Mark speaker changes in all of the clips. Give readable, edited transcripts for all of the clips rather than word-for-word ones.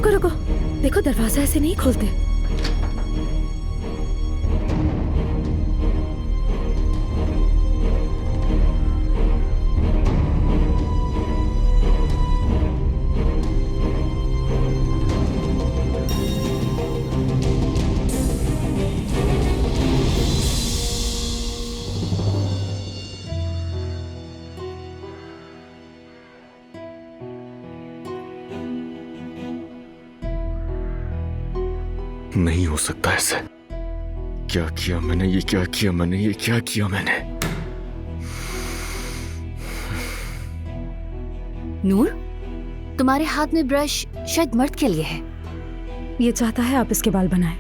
Speaker 1: रुको रुको, देखो दरवाजा ऐसे नहीं खोलते।
Speaker 2: नहीं हो सकता ऐसे। क्या किया मैंने, ये क्या किया मैंने, ये क्या किया मैंने?
Speaker 3: नूर, तुम्हारे हाथ में ब्रश शायद मर्द के लिए है।
Speaker 1: ये चाहता है आप इसके बाल बनाएं।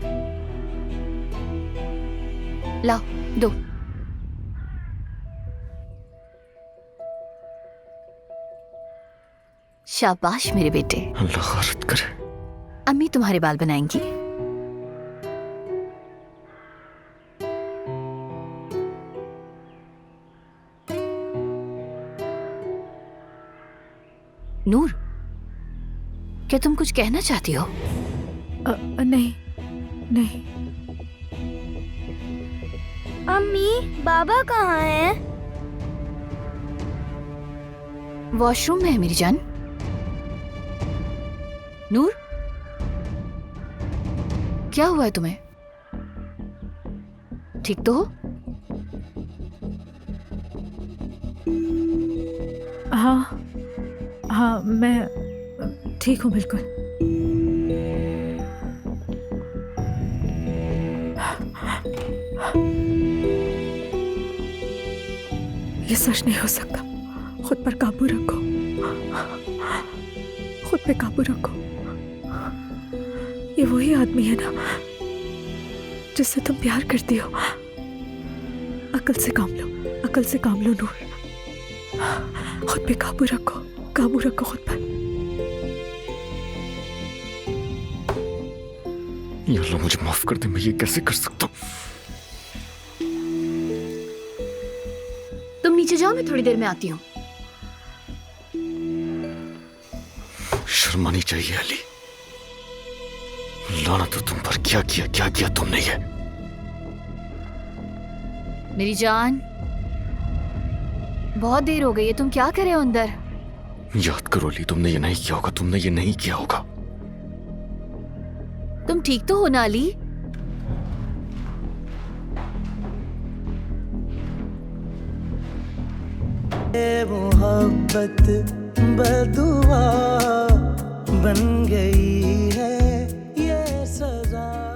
Speaker 3: लाओ, दो। शाबाश मेरे बेटे।
Speaker 2: अल्लाह खैरत करे।
Speaker 3: अम्मी तुम्हारे बाल बनाएंगी। नूर, क्या तुम कुछ कहना चाहती हो?
Speaker 1: नहीं नहीं।
Speaker 4: अम्मी, बाबा कहाँ हैं?
Speaker 3: वॉशरूम में है मेरी जान। नूर, क्या हुआ है तुम्हें? ठीक तो हो?
Speaker 1: हाँ हाँ, मैं ठीक हूँ बिल्कुल। ये सच नहीं हो सकता। खुद पर काबू रखो, खुद पे काबू रखो। ये वही आदमी है ना जिससे तुम प्यार करती हो। अकल से काम लो, अकल से काम लो नूर। खुद पे काबू रखो, काबू रखो खुद पर।
Speaker 2: या अल्लाह मुझे माफ कर दे, मैं ये कैसे कर सकता हूँ?
Speaker 3: तुम नीचे जाओ, मैं थोड़ी देर में आती हूँ।
Speaker 2: शर्म आनी चाहिए अली। लानत हो तुम पर। क्या किया तुमने ये?
Speaker 3: मेरी जान, बहुत देर हो गई है, तुम क्या कर रहे हो अंदर?
Speaker 2: याद करो अली, तुमने ये नहीं किया होगा, तुमने ये नहीं किया होगा।
Speaker 3: तुम ठीक तो हो ना अली?
Speaker 5: मोहब्बत बदुआ बन गई है ये सजा।